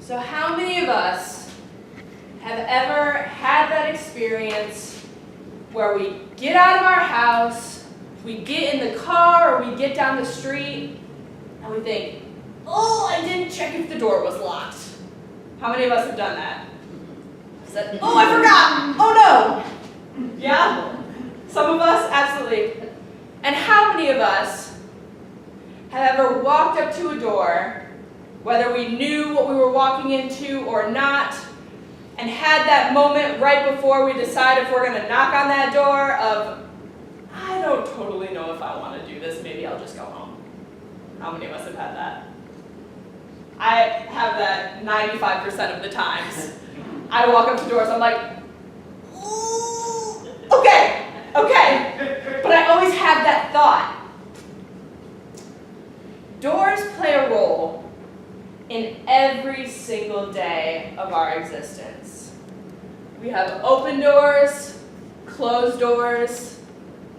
So how many of us have ever had that experience where we get out of our house, we get in the car, or we get down the street, and we think, oh, I didn't check if the door was locked. How many of us have done that? Said, oh, I forgot! Oh no! Yeah? Some of us? Absolutely. And how many of us have ever walked up to a door, whether we knew what we were walking into or not, and had that moment right before we decide if we're going to knock on that door of, I don't totally know if I want to do this, maybe I'll just go home. How many of us have had that? I have that 95% of the times. I walk up to doors, I'm like, ooh, okay. But I always have that thought. Doors play a role in every single day of our existence. We have open doors, closed doors,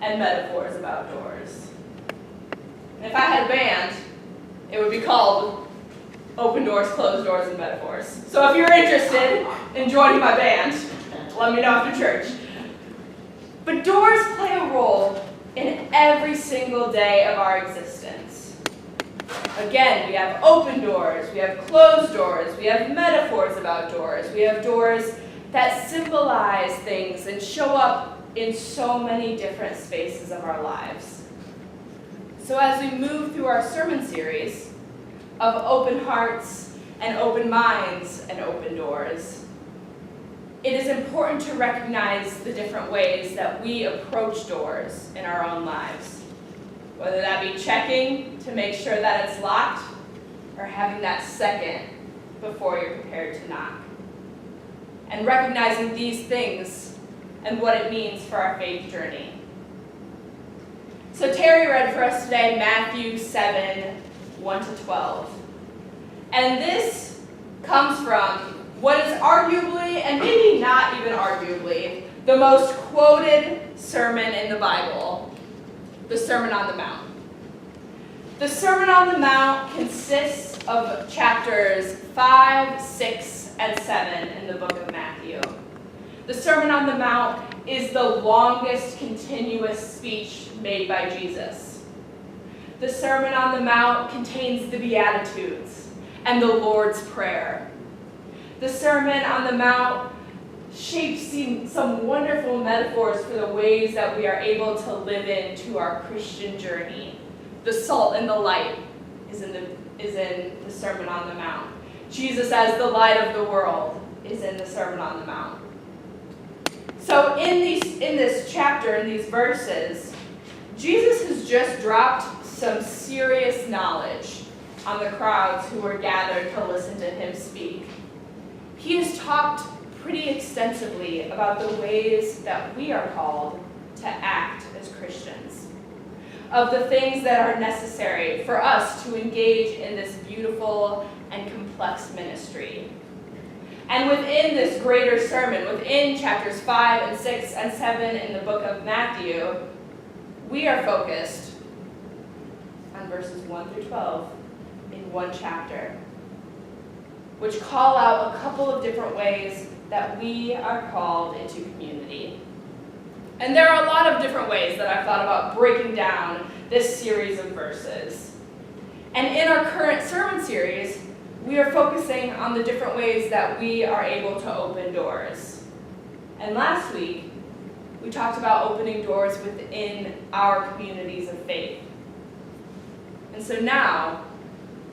and metaphors about doors. And if I had a band, it would be called Open Doors, Closed Doors, and Metaphors. So if you're interested in joining my band, let me know after church. But doors play a role in every single day of our existence. Again, we have open doors, we have closed doors, we have metaphors about doors, we have doors that symbolize things and show up in so many different spaces of our lives. So as we move through our sermon series of open hearts and open minds and open doors, it is important to recognize the different ways that we approach doors in our own lives. Whether that be checking to make sure that it's locked, or having that second before you're prepared to knock. And recognizing these things and what it means for our faith journey. So Terry read for us today Matthew 7, 1-12. And this comes from what is arguably, and maybe not even arguably, the most quoted sermon in the Bible. The Sermon on the Mount. The Sermon on the Mount consists of chapters 5, 6, and 7 in the book of Matthew. The Sermon on the Mount is the longest continuous speech made by Jesus. The Sermon on the Mount contains the Beatitudes and the Lord's Prayer. The Sermon on the Mount shapes some wonderful metaphors for the ways that we are able to live into our Christian journey. The salt and the light is in the Sermon on the Mount. Jesus as the light of the world is in the Sermon on the Mount. So in this chapter, in these verses, Jesus has just dropped some serious knowledge on the crowds who were gathered to listen to him speak. He has talked pretty extensively about the ways that we are called to act as Christians, of the things that are necessary for us to engage in this beautiful and complex ministry. And within this greater sermon, within chapters 5 and 6 and 7 in the book of Matthew, we are focused on verses 1-12 in one chapter, which call out a couple of different ways that we are called into community. And there are a lot of different ways that I've thought about breaking down this series of verses. And in our current sermon series, we are focusing on the different ways that we are able to open doors. And last week, we talked about opening doors within our communities of faith. And so now,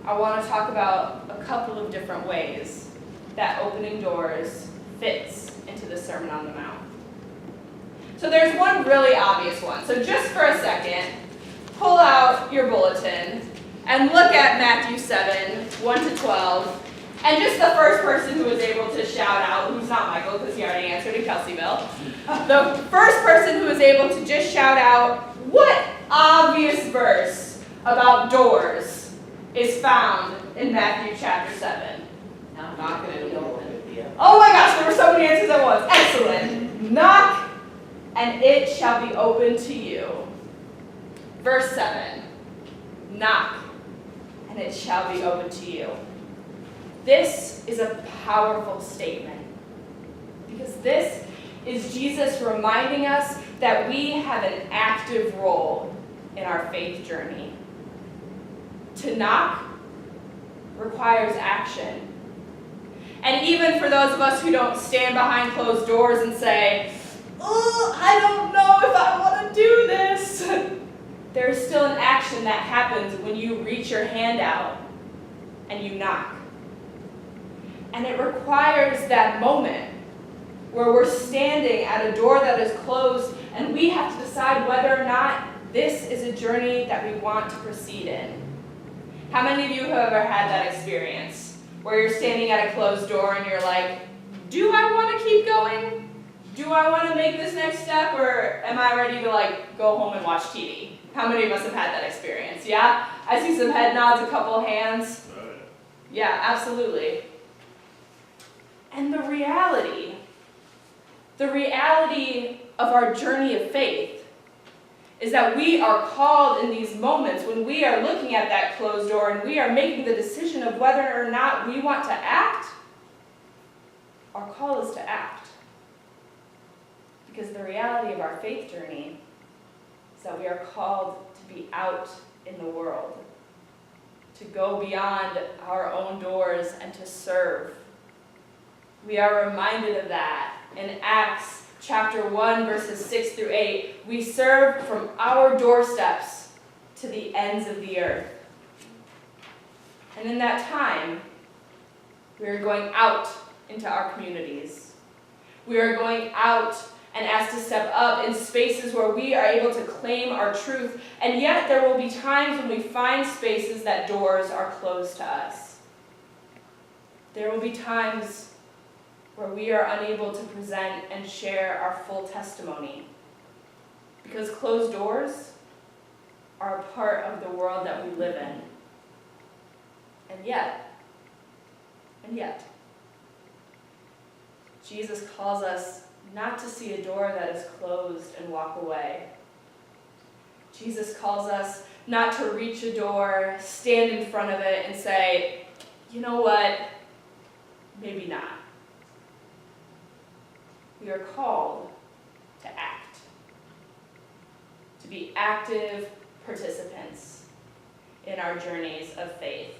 I want to talk about a couple of different ways that opening doors fits into the Sermon on the Mount. So there's one really obvious one. So just for a second, pull out your bulletin and look at Matthew 7, 1-12, and just the first person who was able to shout out, who's not Michael because he already answered in Kelseyville, the first person who was able to just shout out, what obvious verse about doors is found in Matthew chapter 7? I'm not going to be open. Oh my gosh, there were so many answers at once. Excellent. Knock, and it shall be open to you. Verse 7. Knock, and it shall be open to you. This is a powerful statement because this is Jesus reminding us that we have an active role in our faith journey. To knock requires action. And even for those of us who don't stand behind closed doors and say, "Oh, I don't know if I want to do this," there's still an action that happens when you reach your hand out and you knock. And it requires that moment where we're standing at a door that is closed and we have to decide whether or not this is a journey that we want to proceed in. How many of you have ever had that experience where you're standing at a closed door and you're like, do I want to keep going? Do I want to make this next step, or am I ready to go home and watch TV? How many of us have had that experience? Yeah? I see some head nods, a couple hands. Yeah, absolutely. And the reality of our journey of faith is that we are called in these moments when we are looking at that closed door and we are making the decision of whether or not we want to act. Our call is to act. Because the reality of our faith journey is that we are called to be out in the world, to go beyond our own doors and to serve. We are reminded of that in Acts chapter 1, verses 6 through 8. We serve from our doorsteps to the ends of the earth. And in that time, we are going out into our communities. We are going out and asked to step up in spaces where we are able to claim our truth. And yet there will be times when we find spaces that doors are closed to us. There will be times where we are unable to present and share our full testimony. Because closed doors are a part of the world that we live in. And yet, Jesus calls us not to see a door that is closed and walk away. Jesus calls us not to reach a door, stand in front of it, and say, you know what, maybe not. We are called to act, to be active participants in our journeys of faith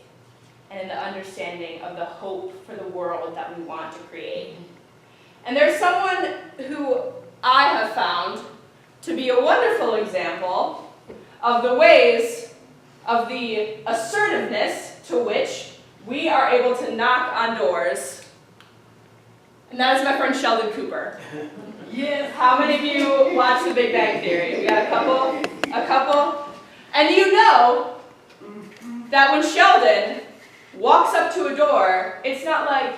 and in the understanding of the hope for the world that we want to create. And there's someone who I have found to be a wonderful example of the ways of the assertiveness to which we are able to knock on doors. And that is my friend Sheldon Cooper. Yes. How many of you watch The Big Bang Theory? We got a couple. And you know that when Sheldon walks up to a door, it's not like,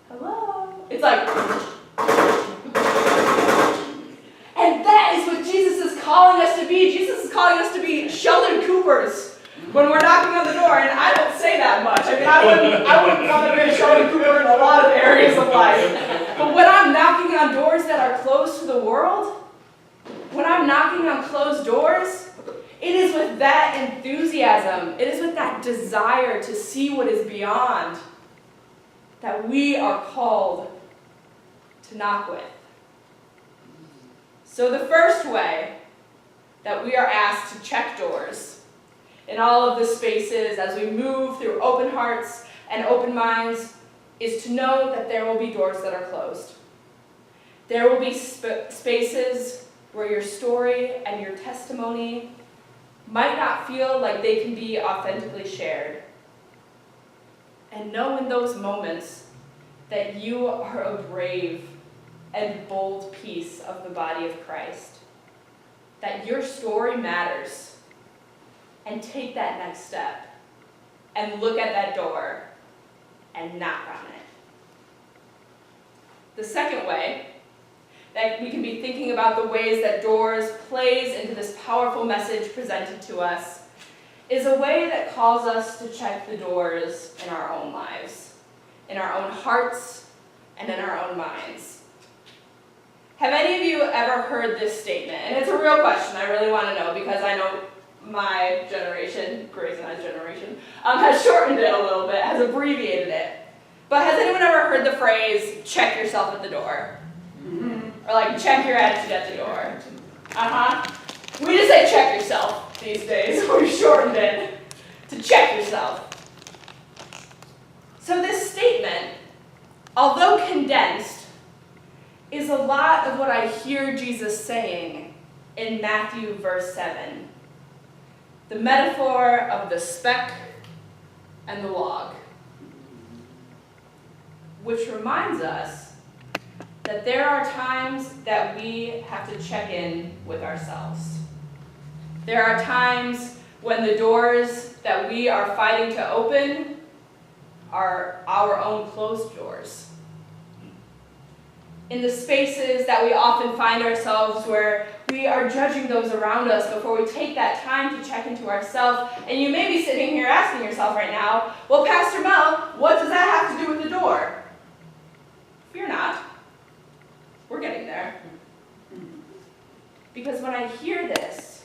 hello. It's like, and that is what Jesus is calling us to be. Jesus is calling us to be Sheldon Coopers when we're knocking on the door. And I don't say that much. I mean, I wouldn't want to be a Sheldon Cooper in a lot of areas of life. But when I'm knocking on doors that are closed to the world, when I'm knocking on closed doors, it is with that enthusiasm, it is with that desire to see what is beyond that we are called to knock with. So the first way that we are asked to check doors in all of the spaces as we move through open hearts and open minds is to know that there will be doors that are closed. There will be spaces where your story and your testimony might not feel like they can be authentically shared. And know in those moments that you are a brave and bold piece of the body of Christ. That your story matters. And take that next step and look at that door and knock on it. The second way that we can be thinking about the ways that doors plays into this powerful message presented to us is a way that calls us to check the doors in our own lives, in our own hearts, and in our own minds. Have any of you ever heard this statement? And it's a real question, I really want to know, because I know my generation, Gray's and I's generation, has shortened it a little bit, has abbreviated it. But has anyone ever heard the phrase, check yourself at the door? Or like, check your attitude at the door? We just say check yourself these days. We've shortened it to check yourself. So this statement, although condensed, is a lot of what I hear Jesus saying in Matthew verse 7. The metaphor of the speck and the log. Which reminds us that there are times that we have to check in with ourselves. There are times when the doors that we are fighting to open are our own closed doors. In the spaces that we often find ourselves where we are judging those around us before we take that time to check into ourselves. And you may be sitting here asking yourself right now, well, Pastor Mel, what does that have to do with the door? Fear not. We're getting there. Because when I hear this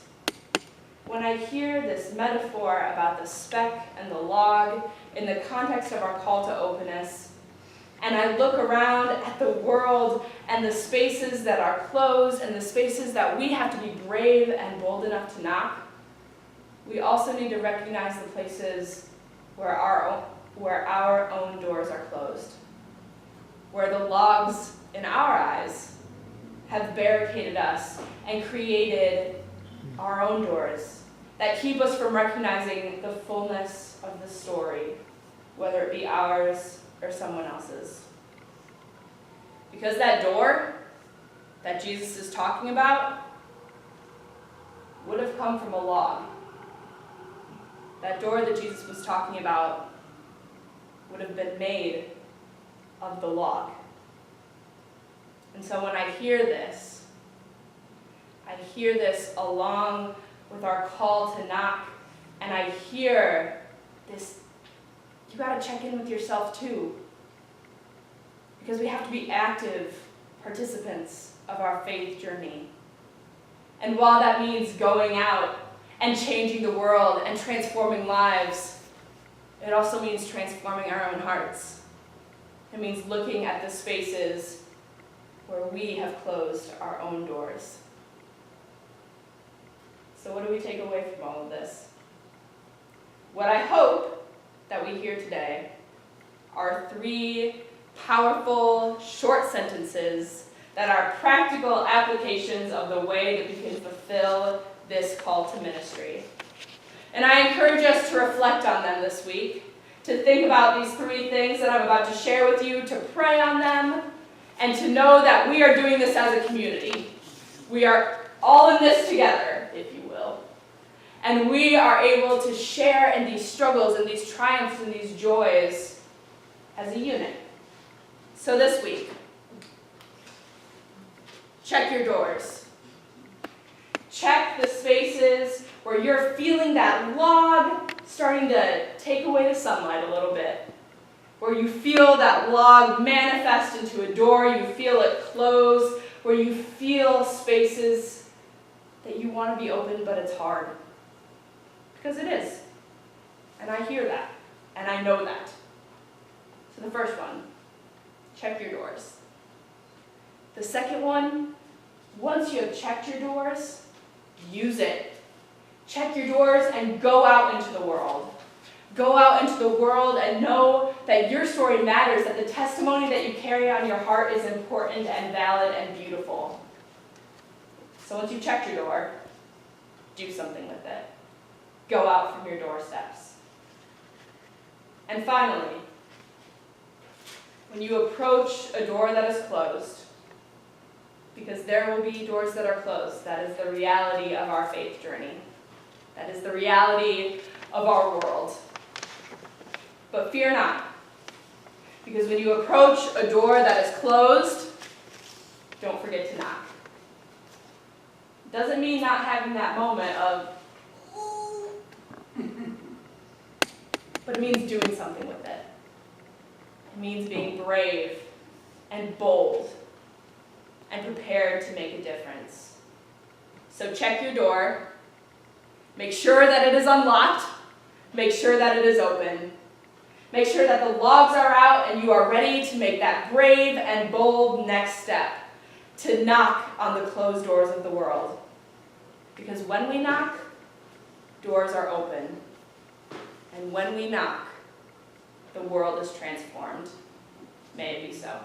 metaphor about the speck and the log in the context of our call to openness, and I look around at the world and the spaces that are closed and the spaces that we have to be brave and bold enough to knock, we also need to recognize the places where our own doors are closed, where the logs in our eyes have barricaded us and created our own doors that keep us from recognizing the fullness of the story, whether it be ours or someone else's. Because that door that Jesus is talking about would have come from a log. That door that Jesus was talking about would have been made of the log. And so when I hear this along with our call to knock, and I hear this, you got to check in with yourself too. Because we have to be active participants of our faith journey. And while that means going out and changing the world and transforming lives, it also means transforming our own hearts. It means looking at the spaces where we have closed our own doors. So what do we take away from all of this? What I hope that we hear today are 3 powerful, short sentences that are practical applications of the way that we can fulfill this call to ministry. And I encourage us to reflect on them this week, to think about these 3 things that I'm about to share with you, to pray on them, and to know that we are doing this as a community. We are all in this together, if you will. And we are able to share in these struggles and these triumphs and these joys as a unit. So this week, check your doors. Check the spaces where you're feeling that log starting to take away the sunlight a little bit. Where you feel that log manifest into a door, you feel it close, where you feel spaces that you want to be open, but it's hard. Because it is. And I hear that. And I know that. So the first one, check your doors. The second one, once you have checked your doors, use it. Check your doors and go out into the world. Go out into the world and know that your story matters, that the testimony that you carry on your heart is important and valid and beautiful. So once you've checked your door, do something with it. Go out from your doorsteps. And finally, when you approach a door that is closed, because there will be doors that are closed, that is the reality of our faith journey. That is the reality of our world. But fear not, because when you approach a door that is closed, don't forget to knock. Doesn't mean not having that moment of, but it means doing something with it. It means being brave and bold and prepared to make a difference. So check your door. Make sure that it is unlocked. Make sure that it is open. Make sure that the logs are out and you are ready to make that brave and bold next step, to knock on the closed doors of the world. Because when we knock, doors are open. And when we knock, the world is transformed. May it be so.